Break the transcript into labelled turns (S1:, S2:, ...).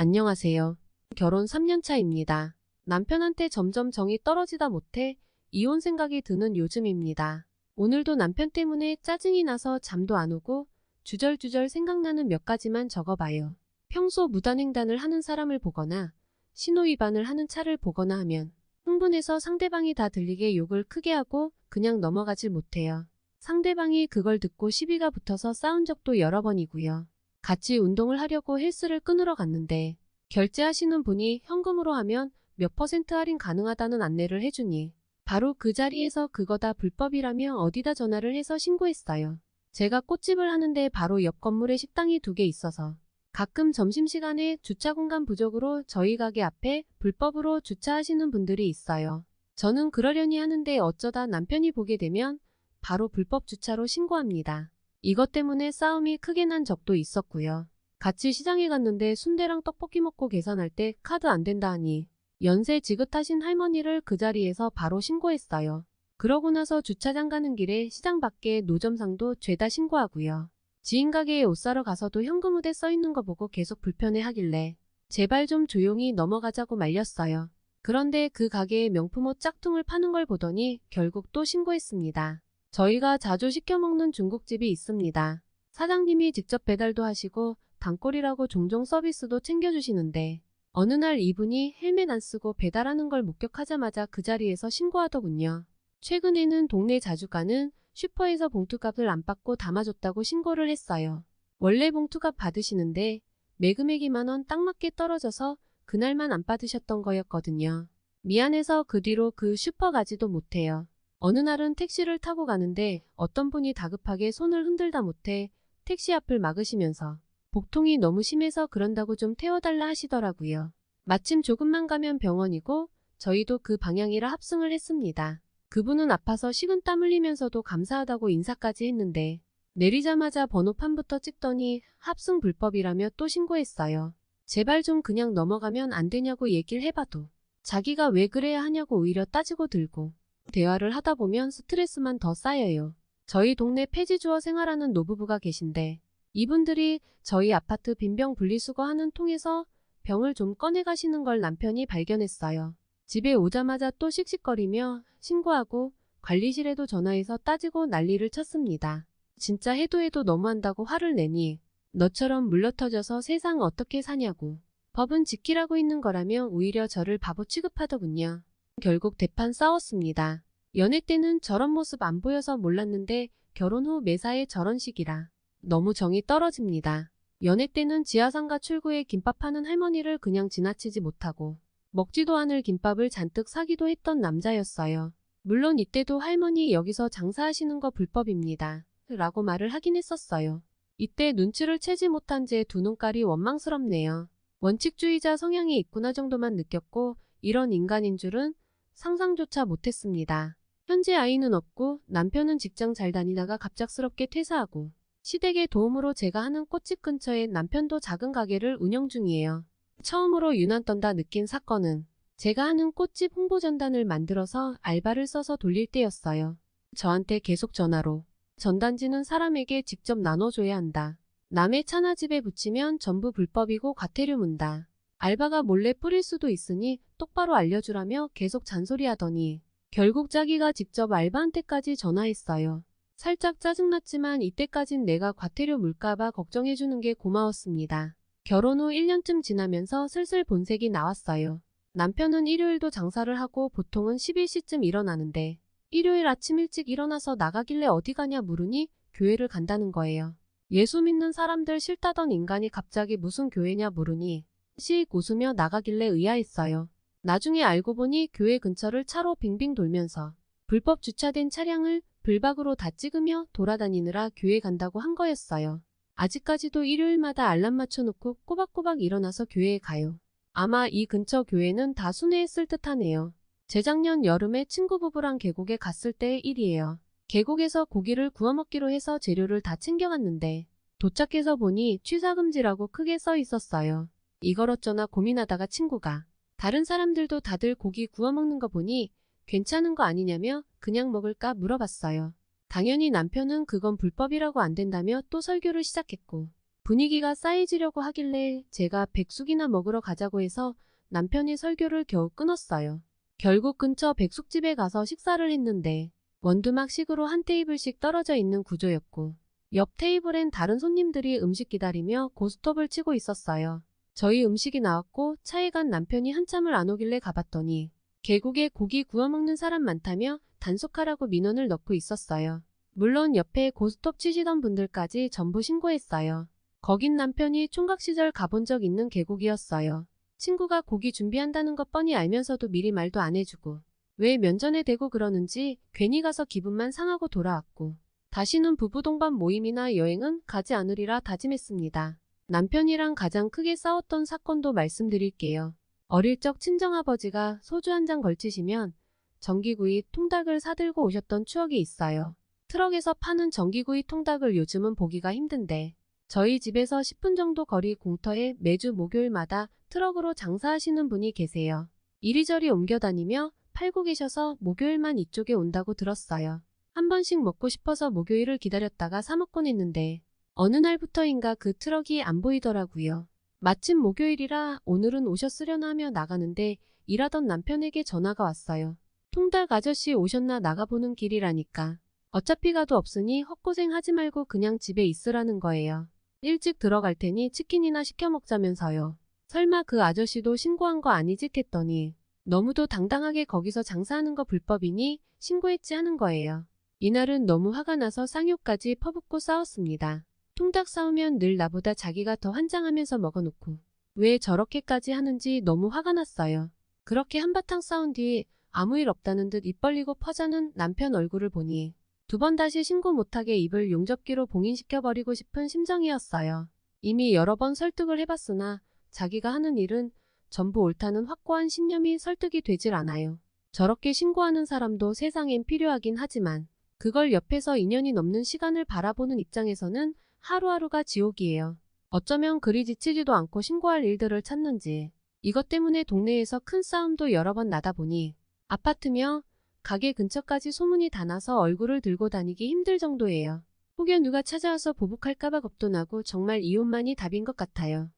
S1: 안녕하세요. 결혼 3년 차입니다. 남편한테 점점 정이 떨어지다 못해 이혼 생각이 드는 요즘입니다. 오늘도 남편 때문에 짜증이 나서 잠도 안 오고 주절주절 생각나는 몇 가지만 적어봐요. 평소 무단횡단을 하는 사람을 보거나 신호위반을 하는 차를 보거나 하면 흥분해서 상대방이 다 들리게 욕을 크게 하고 그냥 넘어가질 못해요. 상대방이 그걸 듣고 시비가 붙어서 싸운 적도 여러 번이고요. 같이 운동을 하려고 헬스를 끊으러 갔는데 결제하시는 분이 현금으로 하면 몇 퍼센트 할인 가능하다는 안내를 해주니 바로 그 자리에서 그거 다 불법이라며 어디다 전화를 해서 신고했어요. 제가 꽃집을 하는데 바로 옆 건물에 식당이 2개 있어서 가끔 점심시간에 주차 공간 부족으로 저희 가게 앞에 불법으로 주차하시는 분들이 있어요. 저는 그러려니 하는데 어쩌다 남편이 보게 되면 바로 불법 주차로 신고합니다. 이것 때문에 싸움이 크게 난 적도 있었고요. 같이 시장에 갔는데 순대랑 떡볶이 먹고 계산할 때 카드 안 된다 하니 연세 지긋하신 할머니를 그 자리에서 바로 신고했어요. 그러고 나서 주차장 가는 길에 시장 밖에 노점상도 죄다 신고하고요. 지인 가게에 옷 사러 가서도 현금 후대 써있는 거 보고 계속 불편해 하길래 제발 좀 조용히 넘어가자고 말렸어요. 그런데 그 가게에 명품옷 짝퉁을 파는 걸 보더니 결국 또 신고했습니다. 저희가 자주 시켜 먹는 중국집이 있습니다. 사장님이 직접 배달도 하시고 단골이라고 종종 서비스도 챙겨주시는데 어느 날 이분이 헬멧 안 쓰고 배달하는 걸 목격하자마자 그 자리에서 신고하더군요. 최근에는 동네 자주 가는 슈퍼에서 봉투값을 안 받고 담아줬다고 신고를 했어요. 원래 봉투값 받으시는데 매금액이 10,000원 딱 맞게 떨어져서 그날만 안 받으셨던 거였거든요. 미안해서 그 뒤로 그 슈퍼 가지도 못해요. 어느 날은 택시를 타고 가는데 어떤 분이 다급하게 손을 흔들다 못해 택시 앞을 막으시면서 복통이 너무 심해서 그런다고 좀 태워달라 하시더라고요. 마침 조금만 가면 병원이고 저희도 그 방향이라 합승을 했습니다. 그분은 아파서 식은땀 흘리면서도 감사하다고 인사까지 했는데 내리자마자 번호판부터 찍더니 합승 불법이라며 또 신고했어요. 제발 좀 그냥 넘어가면 안 되냐고 얘기를 해봐도 자기가 왜 그래야 하냐고 오히려 따지고 들고 대화를 하다 보면 스트레스만 더 쌓여요. 저희 동네 폐지주어 생활하는 노부부가 계신데 이분들이 저희 아파트 빈병 분리수거하는 통에서 병을 좀 꺼내 가시는 걸 남편이 발견했어요. 집에 오자마자 또 씩씩거리며 신고하고 관리실에도 전화해서 따지고 난리를 쳤습니다. 진짜 해도 너무한다고 화를 내니 너처럼 물러터져서 세상 어떻게 사냐고. 법은 지키라고 있는 거라며 오히려 저를 바보 취급하더군요. 결국 대판 싸웠습니다. 연애 때는 저런 모습 안 보여서 몰랐는데 결혼 후 매사에 저런 식이라 너무 정이 떨어집니다. 연애 때는 지하상가 출구에 김밥 파는 할머니를 그냥 지나치지 못하고 먹지도 않을 김밥을 잔뜩 사기도 했던 남자였어요. 물론 이때도 할머니 여기서 장사하시는 거 불법입니다. 라고 말을 하긴 했었어요. 이때 눈치를 채지 못한 제 두 눈깔이 원망스럽네요. 원칙주의자 성향이 있구나 정도만 느꼈고 이런 인간인 줄은 상상조차 못했습니다. 현재 아이는 없고 남편은 직장 잘 다니다가 갑작스럽게 퇴사하고 시댁의 도움으로 제가 하는 꽃집 근처에 남편도 작은 가게를 운영 중이에요. 처음으로 유난 떤다 느낀 사건은 제가 하는 꽃집 홍보전단을 만들어서 알바를 써서 돌릴 때였어요. 저한테 계속 전화로 전단지는 사람에게 직접 나눠줘야 한다. 남의 차나 집에 붙이면 전부 불법이고 과태료 문다. 알바가 몰래 뿌릴 수도 있으니 똑바로 알려주라며 계속 잔소리하더니 결국 자기가 직접 알바한테까지 전화했어요. 살짝 짜증났지만 이때까진 내가 과태료 물까봐 걱정해주는 게 고마웠습니다. 결혼 후 1년쯤 지나면서 슬슬 본색이 나왔어요. 남편은 일요일도 장사를 하고 보통은 11시쯤 일어나는데 일요일 아침 일찍 일어나서 나가길래 어디 가냐 물으니 교회를 간다는 거예요. 예수 믿는 사람들 싫다던 인간이 갑자기 무슨 교회냐 물으니 씩 웃으며 나가길래 의아했어요. 나중에 알고 보니 교회 근처를 차로 빙빙 돌면서 불법 주차된 차량을 블박으로 다 찍으며 돌아다니느라 교회 간다고 한 거였어요. 아직까지도 일요일마다 알람 맞춰놓고 꼬박꼬박 일어나서 교회에 가요. 아마 이 근처 교회는 다 순회했을 듯하네요. 재작년 여름에 친구 부부랑 계곡에 갔을 때의 일이에요. 계곡에서 고기를 구워 먹기로 해서 재료를 다 챙겨갔는데 도착해서 보니 취사금지라고 크게 써 있었어요. 이걸 어쩌나 고민하다가 친구가 다른 사람들도 다들 고기 구워 먹는 거 보니 괜찮은 거 아니냐며 그냥 먹을까 물어봤어요. 당연히 남편은 그건 불법이라고 안 된다며 또 설교를 시작했고 분위기가 싸해지려고 하길래 제가 백숙이나 먹으러 가자고 해서 남편이 설교를 겨우 끊었어요. 결국 근처 백숙집에 가서 식사를 했는데 원두막식으로 한 테이블씩 떨어져 있는 구조였고 옆 테이블엔 다른 손님들이 음식 기다리며 고스톱을 치고 있었어요. 저희 음식이 나왔고 차에 간 남편이 한참을 안 오길래 가봤더니 계곡에 고기 구워 먹는 사람 많다며 단속하라고 민원을 넣고 있었어요. 물론 옆에 고스톱 치시던 분들까지 전부 신고했어요. 거긴 남편이 총각 시절 가본 적 있는 계곡이었어요. 친구가 고기 준비한다는 것 뻔히 알면서도 미리 말도 안 해주고 왜 면전에 대고 그러는지 괜히 가서 기분만 상하고 돌아왔고 다시는 부부 동반 모임이나 여행은 가지 않으리라 다짐했습니다. 남편이랑 가장 크게 싸웠던 사건도 말씀드릴게요. 어릴 적 친정아버지가 소주 한 잔 걸치시면 전기구이 통닭을 사들고 오셨던 추억이 있어요. 트럭에서 파는 전기구이 통닭을 요즘은 보기가 힘든데 저희 집에서 10분 정도 거리 공터에 매주 목요일마다 트럭으로 장사하시는 분이 계세요. 이리저리 옮겨 다니며 팔고 계셔서 목요일만 이쪽에 온다고 들었어요. 한 번씩 먹고 싶어서 목요일을 기다렸다가 사 먹곤 했는데 어느 날부터인가 그 트럭이 안 보이더라고요. 마침 목요일이라 오늘은 오셨으려나 하며 나가는데 일하던 남편에게 전화가 왔어요. 통닭 아저씨 오셨나 나가보는 길이라니까. 어차피 가도 없으니 헛고생 하지 말고 그냥 집에 있으라는 거예요. 일찍 들어갈 테니 치킨이나 시켜 먹자면서요. 설마 그 아저씨도 신고한 거 아니짓 했더니 너무도 당당하게 거기서 장사하는 거 불법이니 신고했지 하는 거예요. 이날은 너무 화가 나서 쌍욕까지 퍼붓고 싸웠습니다. 통닭 싸우면 늘 나보다 자기가 더 환장하면서 먹어놓고 왜 저렇게까지 하는지 너무 화가 났어요. 그렇게 한바탕 싸운 뒤 아무 일 없다는 듯 입 벌리고 퍼자는 남편 얼굴을 보니 두 번 다시 신고 못하게 입을 용접기로 봉인시켜버리고 싶은 심정이었어요. 이미 여러 번 설득을 해봤으나 자기가 하는 일은 전부 옳다는 확고한 신념이 설득이 되질 않아요. 저렇게 신고하는 사람도 세상엔 필요하긴 하지만 그걸 옆에서 2년이 넘는 시간을 바라보는 입장에서는 하루하루가 지옥이에요. 어쩌면 그리 지치지도 않고 신고할 일들을 찾는지 이것 때문에 동네에서 큰 싸움도 여러 번 나다 보니 아파트며 가게 근처까지 소문이 다 나서 얼굴을 들고 다니기 힘들 정도예요. 혹여 누가 찾아와서 보복할까봐 겁도 나고 정말 이혼만이 답인 것 같아요.